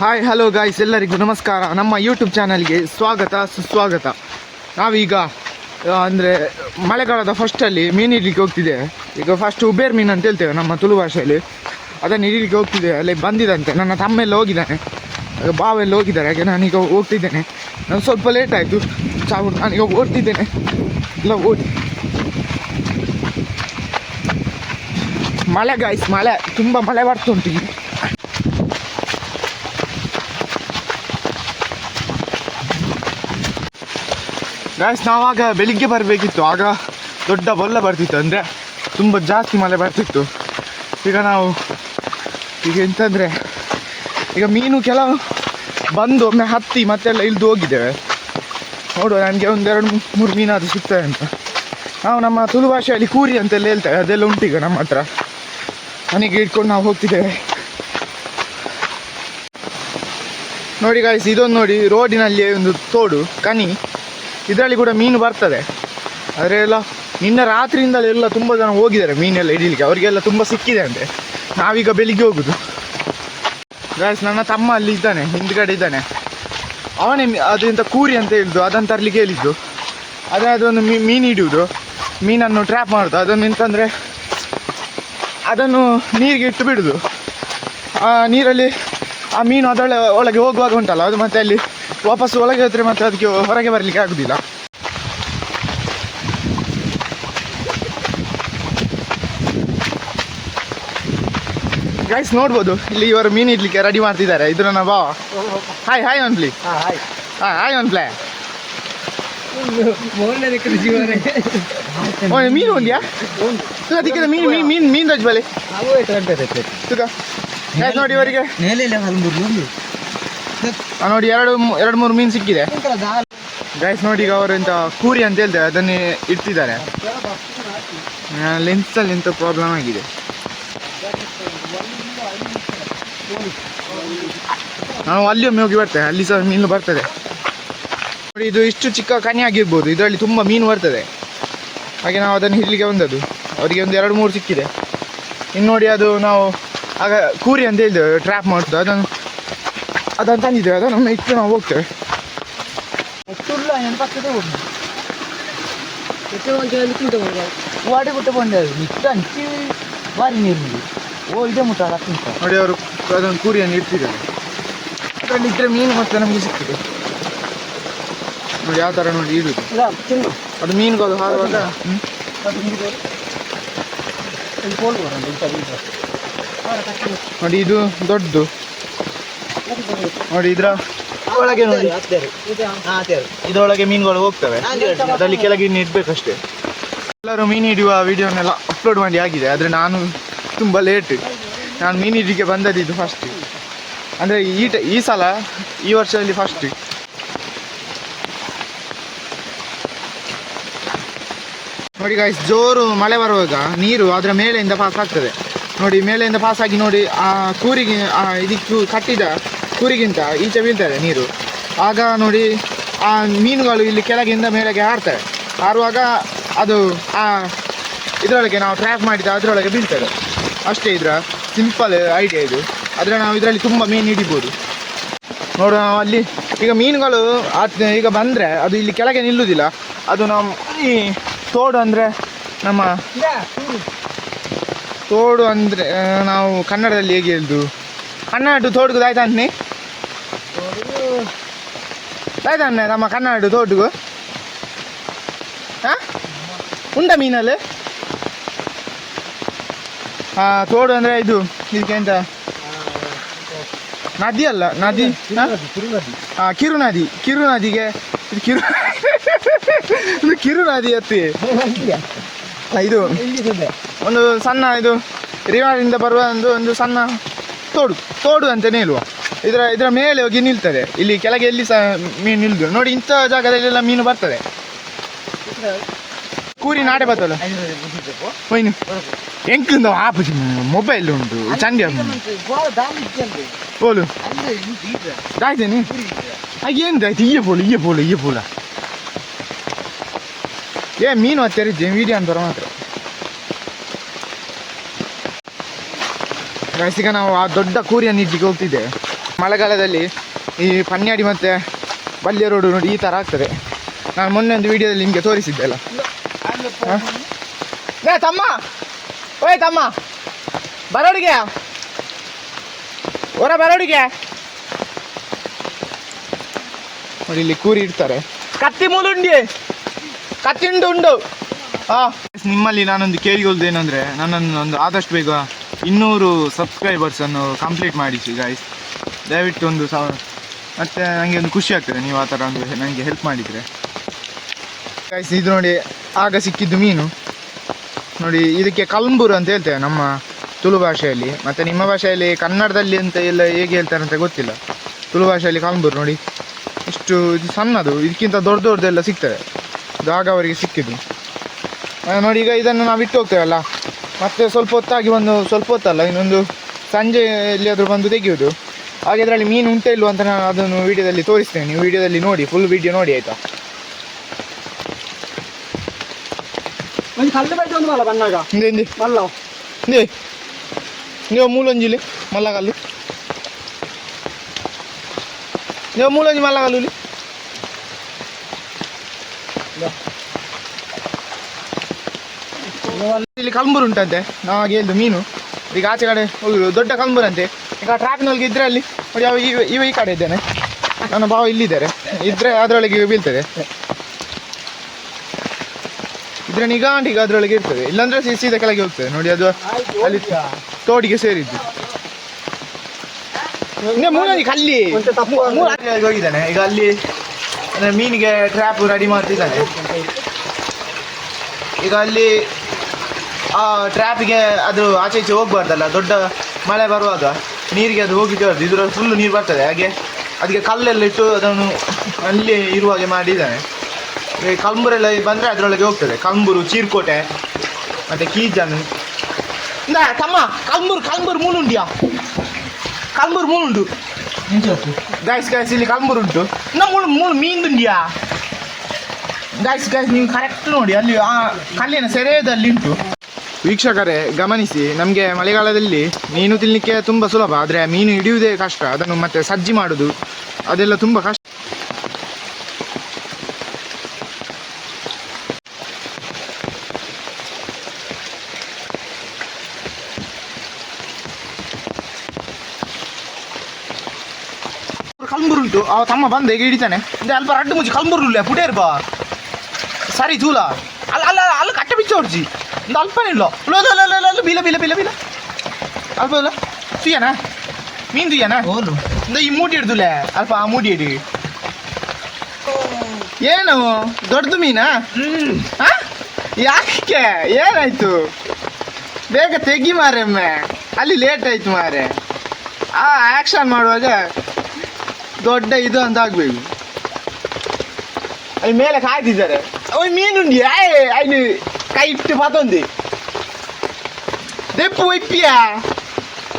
Hi hello guys, ಎಲ್ಲರಿಗೂ ನಮಸ್ಕಾರ. ನಮ್ಮ ಯೂಟ್ಯೂಬ್ ಚಾನಲ್ಗೆ ಸ್ವಾಗತ ಸುಸ್ವಾಗತ. ನಾವೀಗ ಅಂದರೆ ಮಳೆಗಾಲದ ಫಸ್ಟಲ್ಲಿ ಮೀನು ಹಿಡಲಿಕ್ಕೆ ಹೋಗ್ತಿದೆ. ಈಗ ಫಸ್ಟ್ ಉಬೇರ್ ಮೀನು ಅಂತ ಹೇಳ್ತೇವೆ ನಮ್ಮ ತುಳು ಭಾಷೆಯಲ್ಲಿ. ಅದನ್ನು ಹಿಡಲಿಕ್ಕೆ ಹೋಗ್ತಿದೆ. ಅಲ್ಲಿ ಬಂದಿದಂತೆ, ನನ್ನ ತಮ್ಮೆಲ್ಲ ಹೋಗಿದ್ದಾನೆ, ಬಾವೆಲ್ಲ ಹೋಗಿದ್ದಾರೆ. ಹಾಗೆ ನಾನೀಗ ಹೋಗ್ತಿದ್ದೇನೆ. ನಾನು ಸ್ವಲ್ಪ ಲೇಟ್ ಆಯಿತು ನಾನೀಗ ಓಡ್ತಿದ್ದೇನೆ. ಇಲ್ಲ ಓಡಿ ಮಳೆ ಗಾಯ್ಸ್, ಮಳೆ ತುಂಬ ಮಳೆ ಬರ್ತುಂಟು. ಗಾಯ್ಸ್, ನಾವಾಗ ಬೆಳಿಗ್ಗೆ ಬರಬೇಕಿತ್ತು. ಆಗ ದೊಡ್ಡ ಬೊಲ್ಲ ಬರ್ತಿತ್ತು, ಅಂದರೆ ತುಂಬ ಜಾಸ್ತಿ ಮಳೆ ಬರ್ತಿತ್ತು. ಈಗ ನಾವು ಎಂತಂದರೆ ಈಗ ಮೀನು ಕೆಲವು ಬಂದು ಒಮ್ಮೆ ಹತ್ತಿ ಮತ್ತೆಲ್ಲ ಇಳಿದು ಹೋಗಿದ್ದೇವೆ. ನೋಡುವ, ನನಗೆ ಒಂದೆರಡು ಮೂರು ಮೀನಾದರೂ ಸಿಗ್ತದೆ ಅಂತ. ನಾವು ನಮ್ಮ ತುಳು ಭಾಷೆಯಲ್ಲಿ ಕೂರಿ ಅಂತೆಲ್ಲ ಹೇಳ್ತೇವೆ, ಅದೆಲ್ಲ ಉಂಟು ಈಗ ನಮ್ಮ ಹತ್ರ. ಮನೆಗೆ ಇಟ್ಕೊಂಡು ನಾವು ಹೋಗ್ತಿದ್ದೇವೆ. ನೋಡಿ ಗಾಯ್ಸ್, ಇದೊಂದು ನೋಡಿ, ರೋಡಿನಲ್ಲಿ ಒಂದು ತೋಡು ಕನಿ, ಇದರಲ್ಲಿ ಕೂಡ ಮೀನು ಬರ್ತದೆ. ಆದರೆ ಎಲ್ಲ ನಿನ್ನೆ ರಾತ್ರಿಯಿಂದಲೆಲ್ಲ ತುಂಬ ಜನ ಹೋಗಿದ್ದಾರೆ ಮೀನೆಲ್ಲ ಹಿಡೀಲಿಕ್ಕೆ. ಅವರಿಗೆಲ್ಲ ತುಂಬ ಸಿಕ್ಕಿದೆ ಅಂತೆ. ನಾವೀಗ ಬೆಳಿಗ್ಗೆ ಹೋಗುದು. ಗಾಯ್ಸ್, ನನ್ನ ತಮ್ಮ ಅಲ್ಲಿ ಇದ್ದಾನೆ, ಹಿಂದ್ಗಡೆ ಇದ್ದಾನೆ. ಅವನೇ ಅದರಿಂದ ಕೂರಿ ಅಂತ ಹೇಳಿದ್ದು, ಅದನ್ನು ತರಲಿಕ್ಕೆ ಹೇಳಿದ್ದು. ಅದೇ ಅದೊಂದು ಮೀನು ಹಿಡಿಯುವುದು, ಮೀನನ್ನು ಟ್ರ್ಯಾಪ್ ಮಾಡೋದು. ಅದನ್ನು ಎಂತಂದರೆ ಅದನ್ನು ನೀರಿಗೆ ಇಟ್ಟು ಬಿಡೋದು. ಆ ನೀರಲ್ಲಿ ಆ ಮೀನು ಒಳಗೆ ಹೋಗುವಾಗ ಉಂಟಲ್ಲ, ಅದು ಮತ್ತೆ ಅಲ್ಲಿ ವಾಪಸ್ಸು ಒಳಗೆ ಹೋದರೆ ಮತ್ತೆ ಅದಕ್ಕೆ ಹೊರಗೆ ಬರಲಿಕ್ಕೆ ಆಗೋದಿಲ್ಲ. ಗೈಸ್ ನೋಡ್ಬೋದು, ಇಲ್ಲಿ ಇವರು ಮೀನು ಇಡ್ಲಿಕ್ಕೆ ರೆಡಿ ಮಾಡ್ತಿದ್ದಾರೆ. ಇದ್ರ ನನ್ನ ಬಾವ. Hi one play. Hi one play. ಮೀನು ಒಂದ್ಯಾ ಅದಕ್ಕೆ ಮೀನು ರಜ್ ಬಲೆ ನೋಡಿ ಇವರಿಗೆ. ನೋಡಿ ಎರಡು ಮೂರು ಮೀನು ಸಿಕ್ಕಿದೆ ಗೈಸ್. ನೋಡಿ, ಈಗ ಅವರು ಎಂತ ಕೂರಿ ಅಂತ ಹೇಳ್ತೇವೆ, ಅದನ್ನೇ ಇಡ್ತಿದ್ದಾರೆ. ಲೆನ್ಸಲ್ಲಿ ಎಂತ ಪ್ರಾಬ್ಲಮ್ ಆಗಿದೆ. ನಾವು ಅಲ್ಲಿ ಒಮ್ಮೆ ಹೋಗಿ ಬರ್ತೇವೆ, ಅಲ್ಲಿ ಸಹ ಮೀನು ಬರ್ತದೆ. ನೋಡಿ, ಇದು ಇಷ್ಟು ಚಿಕ್ಕ ಕನಿ ಆಗಿರ್ಬೋದು, ಇದರಲ್ಲಿ ತುಂಬ ಮೀನು ಬರ್ತದೆ. ಹಾಗೆ ನಾವು ಅದನ್ನು ಹಿಡ್ಲಿಕ್ಕೆ ಬಂದದ್ದು. ಅವರಿಗೆ ಒಂದು 2-3 ಸಿಕ್ಕಿದೆ. ಇನ್ನು ನೋಡಿ, ಅದು ನಾವು ಆಗ ಕೂರಿ ಅಂತ ಹೇಳ್ತೇವೆ, ಟ್ರ್ಯಾಪ್ ಮಾಡ್ತೇವೆ. ಅದನ್ನು ತಂದಿದ್ದೇವೆ, ಅದನ್ನು ಇಟ್ಟು ನಾವು ಹೋಗ್ತೇವೆ. ನೋಡಿ, ಅವರು ಅದನ್ನು ಕೂರಿಯನ್ನು ಇಡ್ತಿದ್ದಾರೆ. ಅದರಲ್ಲಿ ಇಟ್ಟರೆ ಮೀನು ಮತ್ತೆ ನಮಗೆ ಸಿಕ್ಕಿದೆ. ನೋಡಿ ಯಾವ ಥರ ನೋಡಿ ಇಡುದು. ಅದು ಮೀನುಗಳು ಹಾರುವಾಗ ನೋಡಿ, ಇದು ದೊಡ್ಡದು. ನೋಡಿ, ಇದರ ಒಳಗೆ ನೋಡಿ, ಇದರೊಳಗೆ ಮೀನುಗಳು ಹೋಗ್ತವೆ. ಅದರಲ್ಲಿ ಕೆಳಗೆ ಇನ್ನು ಇಡಬೇಕಷ್ಟೇ. ಎಲ್ಲರೂ ಮೀನು ಹಿಡಿಯುವ ವಿಡಿಯೋನೆಲ್ಲ ಅಪ್ಲೋಡ್ ಮಾಡಿ ಆಗಿದೆ. ಆದರೆ ನಾನು ತುಂಬ ಲೇಟ್. ನಾನು ಮೀನು ಹಿಡಿಲಿಕ್ಕೆ ಬಂದದ್ದು ಫಸ್ಟ್, ಅಂದರೆ ಈ ಸಲ ಈ ವರ್ಷದಲ್ಲಿ ಫಸ್ಟ್. ನೋಡಿ ಗಾಯ್ಸ್, ಜೋರು ಮಳೆ ಬರುವಾಗ ನೀರು ಅದರ ಮೇಲೆಯಿಂದ ಪಾಸ್ ಆಗ್ತದೆ. ನೋಡಿ, ಮೇಲೆಯಿಂದ ಪಾಸ್ ಆಗಿ ನೋಡಿ ಆ ಕೂರಿಗೆ, ಇದಕ್ಕೆ ಕಟ್ಟಿದ ಕೂರಿಗಿಂತ ಈಚೆ ಬೀಳ್ತದೆ ನೀರು. ಆಗ ನೋಡಿ ಆ ಮೀನುಗಳು ಇಲ್ಲಿ ಕೆಳಗಿಂದ ಮೇಲೆಗೆ ಹಾರ್ತವೆ. ಹಾರುವಾಗ ಅದು ಇದರೊಳಗೆ ನಾವು ಟ್ರ್ಯಾಪ್ ಮಾಡಿದ ಅದರೊಳಗೆ ಬೀಳ್ತದೆ ಅಷ್ಟೇ. ಇದರ ಸಿಂಪಲ್ ಐಡಿಯಾ ಇದು. ಆದರೆ ನಾವು ಇದರಲ್ಲಿ ತುಂಬ ಮೀನು ಹಿಡಿಬೋದು. ನೋಡು, ನಾವು ಅಲ್ಲಿ ಈಗ ಮೀನುಗಳು ಈಗ ಬಂದರೆ ಅದು ಇಲ್ಲಿ ಕೆಳಗೆ ನಿಲ್ಲುವುದಿಲ್ಲ. ಅದು ನಾವು ಈ ತೋಡು ಅಂದರೆ ನಮ್ಮ ತೋಡು ಅಂದರೆ ನಾವು ಕನ್ನಡದಲ್ಲಿ ಹೇಗೆ ಹೇಳ್ದು, ಕನ್ನಡ ತೋಡುಗು ದಾಯ್ತಾನೆ ದಾಯ್ತಾನೆ ನಮ್ಮ ಕನ್ನಡ ತೋಡುಗು. ಹಾಂ, ಉಂಟ ಮೀನಲ್ಲಿ ತೋಡು ಅಂದರೆ ಇದಕ್ಕೆ ಎಂತ ನದಿ ಅಲ್ಲ, ನದಿ ಕಿರುನದಿ. ಕಿರುನದಿಗೆ ಇದು ಕಿರುನದಿ ಅತ್ತಿ. ಇದು ಒಂದು ಸಣ್ಣ, ಇದು ರಿವರಿಂದ ಬರುವ ಒಂದು ಸಣ್ಣ ತೋಡು ಅಂತಲೇ ಹೇಳುವ. ಇದರ ಮೇಲೆ ಹೋಗಿ ನಿಲ್ತದೆ. ಇಲ್ಲಿ ಕೆಳಗೆ ಎಲ್ಲಿ ಸಹ ಮೀನು ನಿಲ್ದು. ನೋಡಿ, ಇಂಥ ಜಾಗದಲ್ಲೆಲ್ಲ ಮೀನು ಬರ್ತದೆ. ಕೂರಿ ನಾಡೆ ಬರ್ತಲ್ಲ ಹೋಯ್ನು ಎಂಕ್ಲಿಂದ ಆಪುಜಿ ಮೊಬೈಲ್ ಉಂಟು ಚಂಡಿ ಬೋಲು ದಾಯ್ತೇನೆ ಏನು ದಾಯ್ತು. ಇಯ್ಯ ಪೋಲ ಮೀನು ಹತ್ತಿರಿದ್ದೆ ವೀಡಿಯೋ ಅಂತಾರೆ ಮಾತ್ರ. ಈಗ ನಾವು ಆ ದೊಡ್ಡ ಕೂರಿಯನ್ನು ಇಡ್ಲಿಕ್ಕೆ ಹೋಗ್ತಿದ್ದೇವೆ. ಮಳೆಗಾಲದಲ್ಲಿ ಈ ಪನ್ಯಾಡಿ ಮತ್ತು ಬಲ್ಯ ರೋಡು ನೋಡಿ ಈ ಥರ ಆಗ್ತದೆ. ನಾನು ಮೊನ್ನೆ ಒಂದು ವಿಡಿಯೋದಲ್ಲಿ ನಿಮಗೆ ತೋರಿಸಿದ್ದೆ ಅಲ್ಲ. ತಮ್ಮ ಓಯ್ ತಮ್ಮ ಬರೋಡಿಗೆ ಹೊರ ಬರೋಡಿಗೆ ನೋಡಿ ಇಲ್ಲಿ ಕೂರಿ ಇಡ್ತಾರೆ. ಕತ್ತಿ ಮೂಲುಂಡಿ ಕತ್ತಿ ಉಂಡು ಹಾಂ. ನಿಮ್ಮಲ್ಲಿ ನಾನೊಂದು ಕೇಳಿಕೊಳ್ಳೋದೇನೆಂದರೆ ನನ್ನನ್ನು ಒಂದು ಆದಷ್ಟು ಬೇಗ 200 ಸಬ್ಸ್ಕ್ರೈಬರ್ಸನ್ನು ಕಂಪ್ಲೀಟ್ ಮಾಡಿಸಿ ಗಾಯ್ಸ್. ದಯವಿಟ್ಟು ಒಂದು ಮತ್ತು ನನಗೆ ಒಂದು ಖುಷಿ ಆಗ್ತದೆ ನೀವು ಆ ಥರ ಒಂದು ನನಗೆ ಹೆಲ್ಪ್ ಮಾಡಿದರೆ ಗಾಯ್ಸ್. ಇದು ನೋಡಿ ಆಗ ಸಿಕ್ಕಿದ್ದು ಮೀನು ನೋಡಿ. ಇದಕ್ಕೆ ಕಲ್ಂಬೂರು ಅಂತ ಹೇಳ್ತೇವೆ ನಮ್ಮ ತುಳು ಭಾಷೆಯಲ್ಲಿ, ಮತ್ತು ನಿಮ್ಮ ಭಾಷೆಯಲ್ಲಿ ಕನ್ನಡದಲ್ಲಿ ಅಂತ ಎಲ್ಲ ಹೇಗೆ ಹೇಳ್ತಾರೆ ಅಂತ ಗೊತ್ತಿಲ್ಲ. ತುಳು ಭಾಷೆಯಲ್ಲಿ ಕಲ್ಂಬೂರು ನೋಡಿ. ಇಷ್ಟು ಇದು ಸಣ್ಣದು, ಇದಕ್ಕಿಂತ ದೊಡ್ಡದೆಲ್ಲ ಸಿಗ್ತದೆ. ಇದು ಆಗ ಅವರಿಗೆ ಸಿಕ್ಕಿದ್ದು ನೋಡಿ. ಈಗ ಇದನ್ನು ನಾವು ಇಟ್ಟು ಹೋಗ್ತೇವಲ್ಲ, ಮತ್ತು ಸ್ವಲ್ಪ ಹೊತ್ತಾಗಿ ಸ್ವಲ್ಪ ಹೊತ್ತಲ್ಲ ಇನ್ನೊಂದು ಸಂಜೆ ಎಲ್ಲಿಯಾದರೂ ಬಂದು ತೆಗೆಯೋದು. ಹಾಗೆ ಇದರಲ್ಲಿ ಮೀನು ಉಂಟೆ ಇಲ್ವ ಅಂತ ನಾನು ಅದನ್ನು ವೀಡಿಯೋದಲ್ಲಿ ತೋರಿಸ್ತೇನೆ. ನೀವು ವೀಡಿಯೋದಲ್ಲಿ ನೋಡಿ, ಫುಲ್ ವೀಡಿಯೋ ನೋಡಿ ಆಯಿತಾ. ನೀವು ಮೂಲಂಜಿಲಿ ಮಲ್ಲಗಲ್ಲು ನೀವು ಮೂಲಂಜಿ ಮಲ್ಲಗಲ್ಲು ಇಲ್ಲಿ ಕಲ್ಬೂರು ಉಂಟಂತೆ. ನಾವು ಹಾಗೆ ಹೇಳ್ದು ಮೀನು ಈಗ ಆಚೆ ಕಡೆ ಹೋಗುದು ದೊಡ್ಡ ಕಲ್ಬೂರು ಅಂತೆ. ಈಗ ಟ್ರಾಫಿಕ್ನೊಳಗೆ ಇದ್ರೆ ಅಲ್ಲಿ ನೋಡಿ ಇವ ಈ ಕಡೆ ಇದ್ದೇನೆ, ನನ್ನ ಭಾವ ಇಲ್ಲಿದ್ದಾರೆ. ಇದ್ರೆ ಅದರೊಳಗೆ ಬೀಳ್ತದೆ, ಇದ್ರೆ ನಿಗಾಂಡ್ ಈಗ ಅದರೊಳಗೆ ಇರ್ತದೆ. ಇಲ್ಲಾಂದ್ರೆ ಸೀದಾ ಕೆಳಗೆ ಹೋಗ್ತದೆ ನೋಡಿ. ಅದು ಅಲ್ಲಿ ತೋಡಿಗೆ ಸೇರಿದ್ದು ಮೂಲಂಜಿ ಕಲ್ಲಿ ಹೋಗಿದ್ದಾನೆ. ಈಗ ಅಲ್ಲಿ ಮೀನಿಗೆ ಟ್ರ್ಯಾಪ್ ರೆಡಿ ಮಾಡ್ತಿದ್ದಾನೆ. ಈಗ ಅಲ್ಲಿ ಆ ಟ್ರ್ಯಾಪಿಗೆ ಅದು ಆಚೆ ಈಚೆ ಹೋಗ್ಬಾರ್ದಲ್ಲ, ದೊಡ್ಡ ಮಳೆ ಬರುವಾಗ ನೀರಿಗೆ ಅದು ಹೋಗಿದ್ದು ಇದರಲ್ಲಿ ಫುಲ್ಲು ನೀರು ಬರ್ತದೆ. ಹಾಗೆ ಅದಕ್ಕೆ ಕಲ್ಲೆಲ್ಲ ಇಟ್ಟು ಅದನ್ನು ಅಲ್ಲಿ ಇರುವ ಹಾಗೆ ಮಾಡಿದ್ದಾನೆ. ಕಲ್ಬೂರೆಲ್ಲ ಬಂದರೆ ಅದರೊಳಗೆ ಹೋಗ್ತದೆ. ಕಲ್ಬೂರು, ಚೀರ್ಕೋಟೆ ಮತ್ತು ಕೀಜನ್ ತಮ್ಮ ಕಲ್ಬೂರು ಮೂಲುಂಡಿಯಾ? ಕಲ್ಬೂರು ಮೂಲುಂಟು ಗಾಯ್ಸ್. ಇಲ್ಲಿ ಕಲ್ಬೂರು ಉಂಟು. ಮೂಳು ಮೀನುಂಡಿಯಾ ಗಾಯ್ಸ್? ನೀವು ಕರೆಕ್ಟ್ ನೋಡಿ, ಅಲ್ಲಿ ಆ ಕಲ್ಲಿನ ಸೆರೆಯದಲ್ಲಿ ಉಂಟು. ವೀಕ್ಷಕರೇ ಗಮನಿಸಿ, ನಮಗೆ ಮಳೆಗಾಲದಲ್ಲಿ ಮೀನು ತಿನ್ನಲಿಕ್ಕೆ ತುಂಬ ಸುಲಭ, ಆದರೆ ಮೀನು ಹಿಡಿಯುವುದೇ ಕಷ್ಟ. ಅದನ್ನು ಮತ್ತೆ ಸಜ್ಜಿ ಮಾಡೋದು ಅದೆಲ್ಲ ತುಂಬ ಕಷ್ಟ. ಕಲ್ಬೂರು ಉಂಟು. ಅವ ತಮ್ಮ ಬಂದ ಈಗ ಹಿಡಿತಾನೆ. ಅಲ್ಪ ರಡ್ಡು ಮುಚ್ಚಿ ಕಲ್ಬೂರು ಇಲ್ಲ ಪುಟೇರ್ ಬಾ ಸರಿ ತೂಲ ಅಲ್ಲ ಕಟ್ಟೆ ಬಿಚ್ಚ ಹೊಡ್ಸಿ ಒಂದು ಅಲ್ಪನೇ ಇಲ್ಲ ಬೀಲ ಅಲ್ಪ ಇಲ್ಲ ತುಯ್ಯನಾ ಮೀನು ತುಯ್ಯನಾ ಈ ಮೂಟಿ ಹಿಡ್ದುಲೆ ಅಲ್ಪ ಆ ಮೂಟಿ ಹಿಡಿ. ಏನು ದೊಡ್ಡದು ಮೀನಾ? ಯಾಕೆ ಏನಾಯ್ತು? ಬೇಗ ತೆಗಿ ಮಾರಮ್ಮೆ, ಅಲ್ಲಿ ಲೇಟ್ ಆಯ್ತು ಮಾರೆ. ಆ ಆ್ಯಕ್ಷನ್ ಮಾಡುವಾಗ ದೊಡ್ಡ ಇದು ಅಂತ ಆಗ್ಬೇಕು. ಅಲ್ಲಿ ಮೇಲೆ ಕಾಯ್ತಿದ್ದಾರೆ. ಅವ್ ಮೀನುಂಡಿ ಅಯ್ನು ಕೈ ಇಟ್ಟು ಪತೊಂದಿ ದೆಪ್ಪು ಒಯ್ಪಿಯ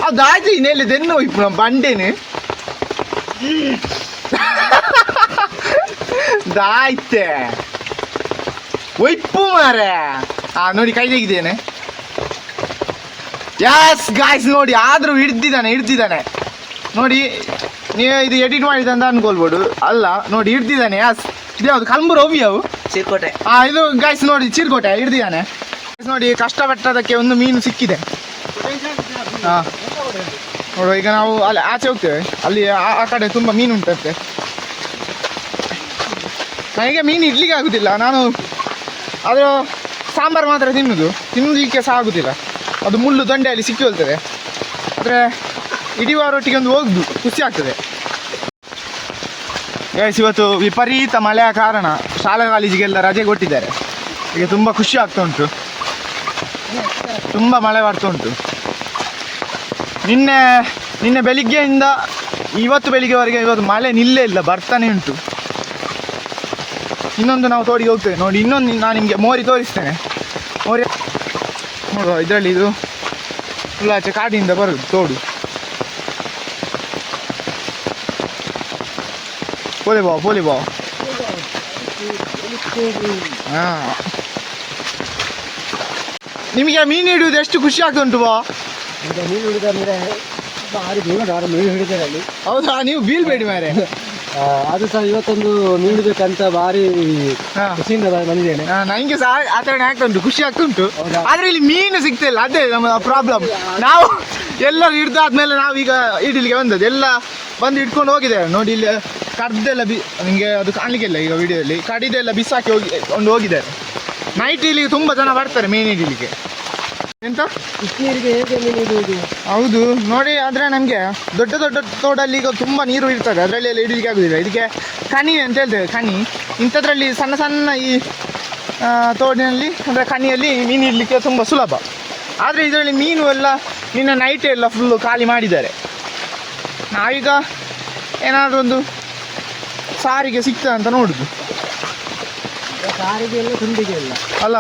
ಅದಾಯ್ತು. ಇನ್ನೆಲ್ಲಿ ದೆನ್ನು ಒಯ್ಪು ನಮ್ಮ ಬಂಡೇನು ದಾಯ್ತೆ ಒಯ್ಪು ಮಾರೆ. ನೋಡಿ ಕೈ ತೆಗಿದ್ದೇನೆ. ಯಾಸ್ ಗಾಯ್ಸ್ ನೋಡಿ, ಆದರೂ ಹಿಡ್ದಿದ್ದಾನೆ ನೋಡಿ. ನೀವು ಇದು ಎಡಿಟ್ ಮಾಡಿದೆ ಅಂತ ಅನ್ಕೊಳ್ಬೋದು. ಅಲ್ಲ ನೋಡಿ ಹಿಡ್ದಿದ್ದಾನೆ. ಯಾಸ್ ಇದು ಯಾವುದು ಕಲ್ಬೂರು ಹೋಗಿ ಅವು ಚೀರ್ಕೋಟೆ. ಇದು ಗಾಯ್ಸ್ ನೋಡಿ ಚೀರ್ಕೋಟೆ ಹಿಡ್ದಿದ್ದಾನೆ ನೋಡಿ. ಕಷ್ಟಪಟ್ಟದಕ್ಕೆ ಒಂದು ಮೀನು ಸಿಕ್ಕಿದೆ. ನೋಡುವ ಈಗ ನಾವು ಅಲ್ಲಿ ಆಚೆ ಹೋಗ್ತೇವೆ. ಅಲ್ಲಿ ಆ ಕಡೆ ತುಂಬ ಮೀನು ಉಂಟಂತೆ. ನನಗೆ ಮೀನು ಇಡ್ಲಿಕ್ಕೆ ಆಗೋದಿಲ್ಲ. ನಾನು ಅದು ಸಾಂಬಾರು ಮಾತ್ರ ತಿನ್ನಲಿಕ್ಕೆ ಸಹ ಆಗೋದಿಲ್ಲ. ಅದು ಮುಳ್ಳು ದಂಡೆಯಲ್ಲಿ ಸಿಕ್ಕಿ ಹೋಗ್ತದೆ. ಆದರೆ ಹಿಡಿಯುವವರೊಟ್ಟಿಗೆ ಒಂದು ಹೋಗ್ದು ಖುಷಿ ಆಗ್ತದೆ. ಗೈಸ್ ಇವತ್ತು ವಿಪರೀತ ಮಳೆಯ ಕಾರಣ ಶಾಲಾ ಕಾಲೇಜಿಗೆಲ್ಲ ರಜೆ ಕೊಟ್ಟಿದ್ದಾರೆ. ಈಗ ತುಂಬ ಖುಷಿ ಆಗ್ತಾ ಉಂಟು. ತುಂಬ ಮಳೆ ಬರ್ತಾ ಉಂಟು. ನಿನ್ನೆ ಬೆಳಿಗ್ಗೆಯಿಂದ ಇವತ್ತು ಬೆಳಿಗ್ಗೆವರೆಗೆ ಇವತ್ತು ಮಳೆ ನಿಲ್ಲೇ ಇಲ್ಲ, ಬರ್ತಾನೆ ಉಂಟು. ಇನ್ನೊಂದು ನಾವು ತೋಡಿಗೆ ಹೋಗ್ತೇವೆ ನೋಡಿ. ಇನ್ನೊಂದು ನಾನು ನಿಮಗೆ ಮೋರಿ ತೋರಿಸ್ತೇನೆ. ಮೋರಿ ನೋಡುವ, ಇದರಲ್ಲಿ ಇದು ಫುಲ್ ಆಚೆ ಕಾಡಿನಿಂದ ಬರೋದು ತೋಡು. ಪೋಲಿ ಬಾವ್ ಹಾಂ. ನಿಮಗೆ ಮೀನು ಹಿಡಿಯುವುದು ಎಷ್ಟು ಖುಷಿ ಆಗ್ತಾ ಉಂಟು ಬಾ? ಮೀನು ಹಿಡಿದಂದ್ರೆ ಭಾರಿ ದೂರ ಯಾರು ಮೀನು ಹಿಡಿತಾರೆ ಅಲ್ಲಿ. ಹೌದಾ, ನೀವು ಬೀಳ್ಬೇಡಿ ಮಾರೆ. ಅದು ಸಹ ಇವತ್ತೊಂದು ಮೀನ್ಬೇಕಂತ ಭಾರಿ ಖುಷಿಯಿಂದ ಬಂದಿದ್ದೇನೆ. ನನಗೆ ಸಹ ಆಚರಣೆ ಆಗ್ತುಂಟು, ಖುಷಿ ಆಗ್ತುಂಟು. ಹೌದಾ? ಆದ್ರೆ ಇಲ್ಲಿ ಮೀನು ಸಿಗ್ತಿಲ್ಲ, ಅದೇ ನಮ್ಮ ಪ್ರಾಬ್ಲಮ್. ನಾವು ಎಲ್ಲರೂ ಹಿಡ್ದಾದ್ಮೇಲೆ ನಾವೀಗ ಇಡ್ಲಿಕ್ಕೆ ಬಂದದ್ದು, ಎಲ್ಲ ಬಂದು ಇಟ್ಕೊಂಡು ಹೋಗಿದ್ದೇವೆ ನೋಡಿ. ಇಲ್ಲಿ ಕಡ್ದೆಲ್ಲ ನಿಮಗೆ ಅದು ಕಾಣಲಿಕ್ಕಿಲ್ಲ ಈಗ ವಿಡಿಯೋದಲ್ಲಿ. ಕಡಿದೆಲ್ಲ ಬಿಸಾಕಿ ಹೋಗಿದ್ದಾರೆ. ನೈಟ್ ಇಲ್ಲಿ ತುಂಬ ಜನ ಬರ್ತಾರೆ ಮೀನು ಹಿಡಿಲಿಕ್ಕೆ. ಎಂತ ನೀರಿಗೆ ಹೇಗೆ ಮೀನು ಹಿಡಿಯುವುದು? ಹೌದು ನೋಡಿ, ಆದರೆ ನಮಗೆ ದೊಡ್ಡ ದೊಡ್ಡ ತೋಡಲ್ಲಿ ಈಗ ತುಂಬ ನೀರು ಇರ್ತದೆ, ಅದರಲ್ಲಿ ಎಲ್ಲ ಹಿಡಿಲಿಕ್ಕೆ ಆಗೋದಿಲ್ಲ. ಇದಕ್ಕೆ ಕಣಿ ಅಂತ ಹೇಳ್ತೇವೆ, ಕಣಿ. ಇಂಥದ್ರಲ್ಲಿ ಸಣ್ಣ ಸಣ್ಣ ಈ ತೋಡಿನಲ್ಲಿ ಅಂದರೆ ಕಣಿಯಲ್ಲಿ ಮೀನು ಇಡಲಿಕ್ಕೆ ತುಂಬ ಸುಲಭ. ಆದರೆ ಇದರಲ್ಲಿ ಮೀನು ಎಲ್ಲ ನಿನ್ನ ನೈಟೇ ಎಲ್ಲ ಫುಲ್ಲು ಖಾಲಿ ಮಾಡಿದ್ದಾರೆ. ನಾವೀಗ ಏನಾದರೂ ಒಂದು ಸಾರಿಗೆ ಸಿಗ್ತದೆ ಅಂತ ನೋಡುದು. ಸಾರಿಗೆ ಎಲ್ಲ ತುಂಬಿಗೆ ಇಲ್ಲ ಅಲ್ಲ,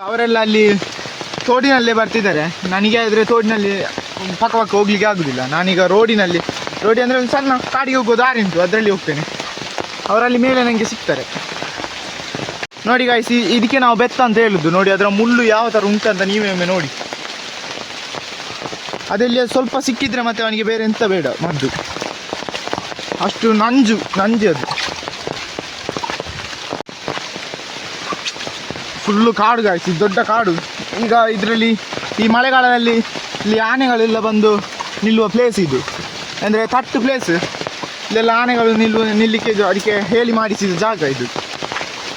ಅವರೆಲ್ಲ ಅಲ್ಲಿ ತೋಡಿನಲ್ಲೇ ಬರ್ತಿದ್ದಾರೆ. ನನಗೆ ಆದರೆ ತೋಡಿನಲ್ಲಿ ಪಕ್ಕ ಹೋಗ್ಲಿಕ್ಕೆ ಆಗೋದಿಲ್ಲ. ನಾನೀಗ ರೋಡಿ ಅಂದರೆ ಒಂದು ಸಣ್ಣ ಕಾಡಿಗೆ ಹೋಗೋ ದಾರಿ ಉಂಟು, ಅದರಲ್ಲಿ ಹೋಗ್ತೇನೆ. ಅವರಲ್ಲಿ ಮೇಲೆ ನನಗೆ ಸಿಗ್ತಾರೆ ನೋಡಿ ಗಾಯ್ಸ್. ಇದಕ್ಕೆ ನಾವು ಬೆತ್ತ ಅಂತ ಹೇಳುದು ನೋಡಿ. ಅದರ ಮುಳ್ಳು ಯಾವ ಥರ ಉಂಟಂತ ನೀವೇ ಒಮ್ಮೆ ನೋಡಿ. ಅದರಲ್ಲಿ ಸ್ವಲ್ಪ ಸಿಕ್ಕಿದ್ರೆ ಮತ್ತೆ ಅವನಿಗೆ ಬೇರೆ ಎಂತ ಬೇಡ ಮದ್ದು, ಅಷ್ಟು ನಂಜು ಅದು. ಫುಲ್ಲು ಕಾಡು ಗಾಯ್ಸ್, ದೊಡ್ಡ ಕಾಡು. ಈಗ ಇದರಲ್ಲಿ ಈ ಮಳೆಗಾಲದಲ್ಲಿ ಇಲ್ಲಿ ಆನೆಗಳೆಲ್ಲ ಬಂದು ನಿಲ್ಲುವ ಪ್ಲೇಸ್ ಇದು, ಅಂದರೆ ತಟ್ಟು ಪ್ಲೇಸ್. ಇಲ್ಲೆಲ್ಲ ಆನೆಗಳು ನಿಲ್ಲಲಿಕ್ಕೆ ಅದಕ್ಕೆ ಹೇಳಿ ಮಾಡಿಸಿದ ಜಾಗ ಇದು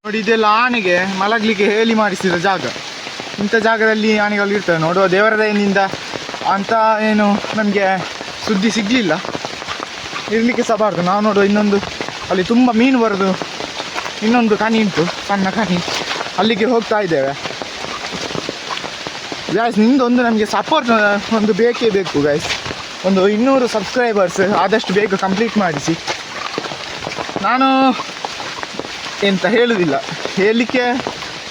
ನೋಡಿ. ಇದೆಲ್ಲ ಆನೆಗೆ ಮಲಗಲಿಕ್ಕೆ ಹೇಳಿ ಮಾಡಿಸಿದ ಜಾಗ. ಇಂಥ ಜಾಗದಲ್ಲಿ ಆನೆಗಳು ಇರ್ತವೆ. ನೋಡುವ ದೇವರ ದಯೆಯಿಂದ ಅಂತ ಏನು ನಮಗೆ ಸುದ್ದಿ ಸಿಗಲಿಲ್ಲ, ಇರಲಿಕ್ಕೆ ಸಹ ಬಾರ್ದು. ನಾವು ನೋಡುವ ಇನ್ನೊಂದು ಅಲ್ಲಿ ತುಂಬ ಮೀನು ಬರೋದು ಇನ್ನೊಂದು ಕಣಿ ಉಂಟು, ಸಣ್ಣ ಕಣಿ, ಅಲ್ಲಿಗೆ ಹೋಗ್ತಾ ಇದ್ದೇವೆ ಗಾಯ್ಸ್. ನಿಮ್ದೊಂದು ನಮಗೆ ಸಪೋರ್ಟ್ ಒಂದು ಬೇಕೇ ಬೇಕು ಗಾಯ್ಸ್. ಒಂದು 200 ಸಬ್ಸ್ಕ್ರೈಬರ್ಸ್ ಆದಷ್ಟು ಬೇಗ ಕಂಪ್ಲೀಟ್ ಮಾಡಿಸಿ. ನಾನು ಎಂತ ಹೇಳುವುದಿಲ್ಲ, ಹೇಳಲಿಕ್ಕೆ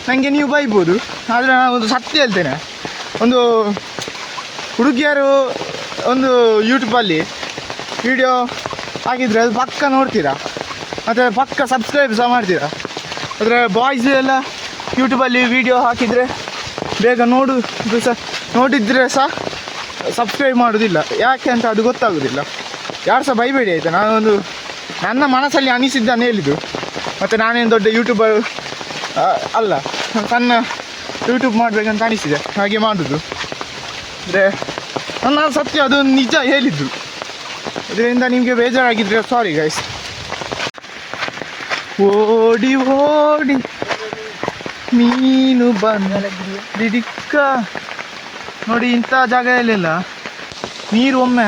ನನಗೆ ನೀವು ಬೈಬೋದು, ಆದರೆ ನಾನು ಒಂದು ಸತ್ಯ ಹೇಳ್ತೇನೆ. ಒಂದು ಹುಡುಗಿಯರು ಒಂದು ಯೂಟ್ಯೂಬಲ್ಲಿ ವಿಡಿಯೋ ಹಾಕಿದರೆ ಅದು ಪಕ್ಕ ನೋಡ್ತೀರಾ, ಮತ್ತು ಪಕ್ಕ ಸಬ್ಸ್ಕ್ರೈಬ್ ಸಹ ಮಾಡ್ತೀರಾ. ಆದರೆ ಬಾಯ್ಸ್ ಎಲ್ಲ ಯೂಟ್ಯೂಬಲ್ಲಿ ವಿಡಿಯೋ ಹಾಕಿದರೆ ಬೇಗ ನೋಡಿದರೆ ಸಹ ಸಬ್ಸ್ಕ್ರೈಬ್ ಮಾಡೋದಿಲ್ಲ. ಯಾಕೆ ಅಂತ ಅದು ಗೊತ್ತಾಗೋದಿಲ್ಲ. ಯಾರು ಸಹ ಬೈಬೇಡಿ ಆಯಿತಾ. ನಾನೊಂದು ನನ್ನ ಮನಸ್ಸಲ್ಲಿ ಅನಿಸಿದ್ದನ್ನು ಹೇಳಿದ್ದು. ಮತ್ತು ನಾನೇನು ದೊಡ್ಡ ಯೂಟ್ಯೂಬರ್ ಅಲ್ಲ, ಸಣ್ಣ ಯೂಟ್ಯೂಬ್ ಮಾಡಬೇಕಂತ ಅನಿಸಿದೆ, ಹಾಗೆ ಮಾಡೋದು. ಅಂದರೆ ನನ್ನ ಸತ್ಯ ಅದು ನಿಜ ಹೇಳಿದ್ದು. ಇದರಿಂದ ನಿಮಗೆ ಬೇಜಾರಾಗಿದ್ದರೆ ಸಾರಿ ಗೈಸ್. ಓಡಿ ಓಡಿ ಮೀನು ಬಂದಿಕ್ಕ ನೋಡಿ. ಇಂಥ ಜಾಗದಲ್ಲೆಲ್ಲ ನೀರು ಒಮ್ಮೆ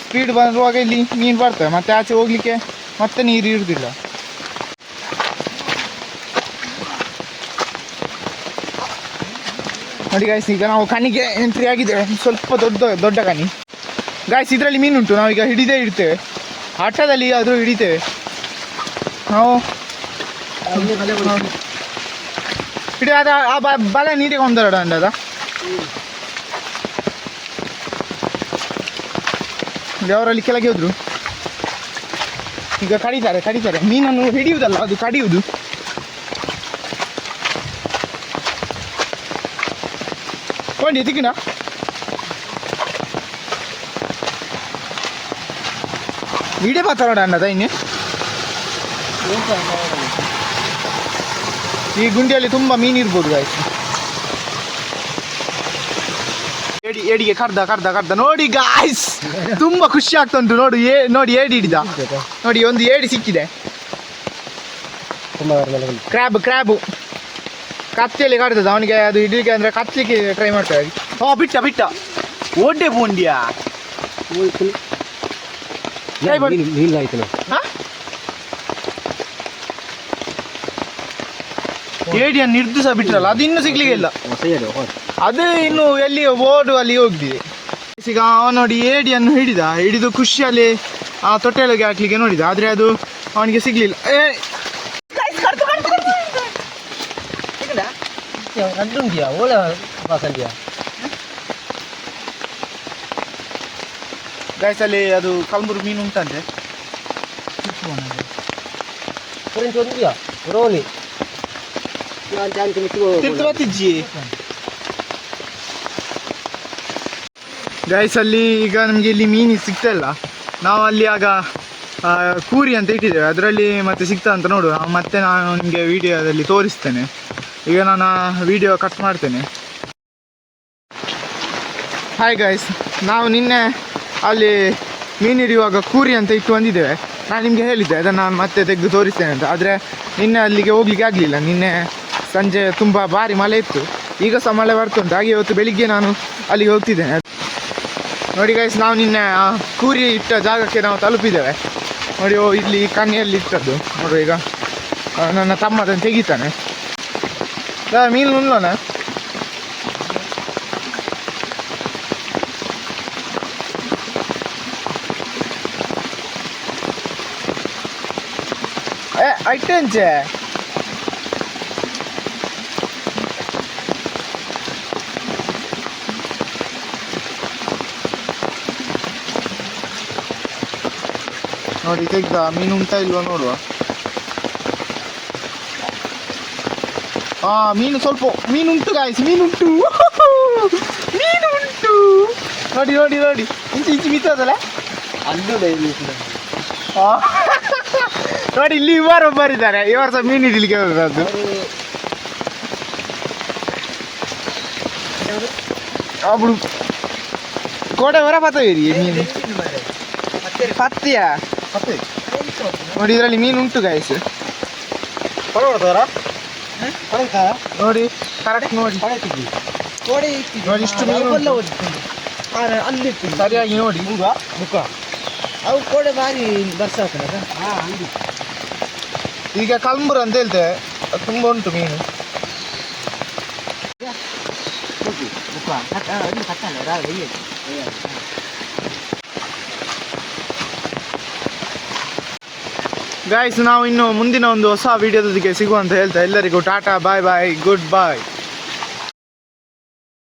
ಸ್ಪೀಡ್ ಬರುವಾಗ ಇಲ್ಲಿ ಮೀನು ಬರ್ತವೆ, ಮತ್ತು ಆಚೆ ಹೋಗಲಿಕ್ಕೆ ಮತ್ತೆ ನೀರು ಇರುವುದಿಲ್ಲ. ನೋಡಿ ಗಾಯ್ಸ್, ಈಗ ನಾವು ಕಣಿಗೆ ಎಂಟ್ರಿ ಆಗಿದ್ದೇವೆ. ಸ್ವಲ್ಪ ದೊಡ್ಡ ಕಣಿ ಗಾಯ್ಸ್. ಇದರಲ್ಲಿ ಮೀನುಂಟು, ನಾವೀಗ ಇಡ್ತೇವೆ. ಆಟದಲ್ಲಿ ಆದರೂ ಹಿಡಿತೇವೆ ನಾವು. ಹಿಡಿ ಅದ ಆ ಬಲೆ ನೀರಿಗೆ ಒಂದೆರಡು ಅಂದದ ಅವರಲ್ಲಿ ಕೆಳಗೆ ಹೋದ್ರು. ಈಗ ಕಡಿತಾರೆ ಮೀನನ್ನು ಹಿಡಿಯುವುದಲ್ಲ, ಅದು ಕಡಿಯುವುದು. ಕೊಂಡಿ ತಿಕ್ಕಿನ ವಿಡಿಯೋ ಮಾತಾಡೋಣ ಅನ್ನದ ಇನ್ನು. ಈ ಗುಂಡಿಯಲ್ಲಿ ತುಂಬ ಮೀನಿರ್ಬೋದು ಗಾಯ್ಸ್. ಏಡಿಗೆ ಕರ್ದ ನೋಡಿ ಗಾಯ್ಸ್, ತುಂಬ ಖುಷಿ ಆಗ್ತಾ ಉಂಟು. ನೋಡಿ ಏಡಿ ಹಿಡಿದ ನೋಡಿ, ಒಂದು ಏಡಿ ಸಿಕ್ಕಿದೆ. ಕ್ರ್ಯಾಬ್ ಕತ್ತಿಯಲ್ಲಿ ಕಡ್ತದ ಅವನಿಗೆ. ಅದು ಹಿಡಿಲಿಕ್ಕೆ ಅಂದರೆ ಕತ್ತಲಿಕ್ಕೆ ಟ್ರೈ ಮಾಡ್ತಾರೆ. ಬಿಟ್ಟ ಓಡೆ ಬೋಂಡಿಯಾ ಏಡಿಯನ್ನು ಹಿಡಿದು ಸಹ ಬಿಟ್ಟರಲ್ಲ, ಅದು ಇನ್ನೂ ಸಿಗ್ಲಿಕ್ಕೆ ಇಲ್ಲ. ಅದು ಇನ್ನು ಎಲ್ಲಿ ಓಡು ಅಲ್ಲಿ ಹೋಗಿದೆ. ಈಗ ನೋಡಿ ಏಡಿಯನ್ನು ಹಿಡಿದು ಖುಷಿಯಲ್ಲಿ ಆ ತೊಟ್ಟೆಲಿಗೆ ಹಾಕ್ಲಿಕ್ಕೆ ನೋಡಿದ, ಆದರೆ ಅದು ಅವನಿಗೆ ಸಿಗ್ಲಿಲ್ಲ. ಗಾಯ್ಸಲ್ಲಿ ಅದು ಕಲ್ಮುರು ಮೀನು ಉಂಟಂತೆ. ಗೈಸ್ ಅಲ್ಲಿ ಈಗ ನಮಗೆ ಇಲ್ಲಿ ಮೀನು ಸಿಗ್ತಾ ಇಲ್ಲ. ನಾವು ಅಲ್ಲಿ ಆಗ ಕೂರಿ ಅಂತ ಇಟ್ಟಿದ್ದೇವೆ, ಅದರಲ್ಲಿ ಮತ್ತೆ ಸಿಗ್ತಾ ಅಂತ ನೋಡುವ. ಮತ್ತೆ ನಾನು ನಿಮಗೆ ವಿಡಿಯೋದಲ್ಲಿ ತೋರಿಸ್ತೇನೆ. ಈಗ ನಾನು ವಿಡಿಯೋ ಕಟ್ ಮಾಡ್ತೇನೆ. ಹಾಯ್ ಗೈಸ್, ನಾವು ನಿನ್ನೆ ಅಲ್ಲಿ ಮೀನು ಹಿಡಿಯುವಾಗ ಕೂರಿ ಅಂತ ಇಟ್ಟು ಬಂದಿದ್ದೇವೆ. ನಾನು ನಿಮಗೆ ಹೇಳಿದ್ದೆ ಅದನ್ನು ನಾನು ಮತ್ತೆ ತೆಗೆದು ತೋರಿಸ್ತೇನೆ ಅಂತ. ಆದರೆ ನಿನ್ನೆ ಅಲ್ಲಿಗೆ ಹೋಗ್ಲಿಕ್ಕೆ ಆಗಲಿಲ್ಲ. ನಿನ್ನೆ ಸಂಜೆ ತುಂಬ ಭಾರಿ ಮಳೆ ಇತ್ತು, ಈಗ ಸಹ ಮಳೆ ಬರ್ತುಂಟು. ಹಾಗೆ ಇವತ್ತು ಬೆಳಿಗ್ಗೆ ನಾನು ಅಲ್ಲಿಗೆ ಹೋಗ್ತಿದ್ದೇನೆ. ನೋಡಿ ಗೈಸ್, ನಾವು ನಿನ್ನೆ ಕೂರಿ ಇಟ್ಟ ಜಾಗಕ್ಕೆ ನಾವು ತಲುಪಿದ್ದೇವೆ. ನೋಡಿ ಇಲ್ಲಿ ಕಣ್ಣಿಯಲ್ಲಿ ಇಟ್ಟದ್ದು ನೋಡು. ಈಗ ನನ್ನ ತಮ್ಮ ಅದನ್ನು ತೆಗಿತಾನೆ. ಮೀನು ಉಣ್ಲೋಣ. ಐಟಂಚೆ ನೋಡಿ ತೆಗ್ದ. ಮೀನು ಉಂಟಾ ಇಲ್ವಾ ನೋಡುವ. ಮೀನು ಸ್ವಲ್ಪ ಮೀನುಂಟು ಗಾಯ್ಸ್, ಮೀನುಂಟು ಮೀನುಂಟು. ನೋಡಿ ನೋಡಿ ನೋಡಿ, ಇಂಚಿ ಇಂಚಿ ಮೀತದಲ್ಲ ಅಲ್ಲೂ ನೋಡಿ. ಇಲ್ಲಿ ಇವರೊಬ್ಬರಿದ್ದಾರೆ, ಇವರು ಸಹ ಮೀನು ಹಿಡಿಲಿಕ್ಕೆ ಹೋಗೋದು. ಅప్పుడు ಕೋಡೆ ಹೊರ ಬರ್ತವೇರಿ ಮೀನು ಪತ್ತಿಯ ನೋಡಿ. ಇದರಲ್ಲಿ ಮೀನು ಉಂಟು ಗಾಯ್ಸ್. ನೋಡಿ ಕರೆಕ್ಟ್ ನೋಡಿ ನೋಡಿ ಇಷ್ಟು ಮೀನು ಅಲ್ಲಿ ಸರಿಯಾಗಿ ನೋಡಿ. ಮುಖ ಅವು ಕೋಡೆ ಭಾರಿ ಬರ್ಸಾಕಲ್ಲ. ಈಗ ಕಲ್ಮುರ ಅಂತ ಹೇಳ್ತೇವೆ, ತುಂಬ ಉಂಟು ಮೀನು. ಗಾಯ್ಸ್, ನಾವು ಇನ್ನು ಮುಂದಿನ ಒಂದು ಹೊಸ ವಿಡಿಯೋದೊಂದಿಗೆ ಸಿಗುವಂತ ಹೇಳ್ತಾ ಎಲ್ಲರಿಗೂ ಟಾಟಾ, ಬಾಯ್ ಬಾಯ್, ಗುಡ್ ಬಾಯ್.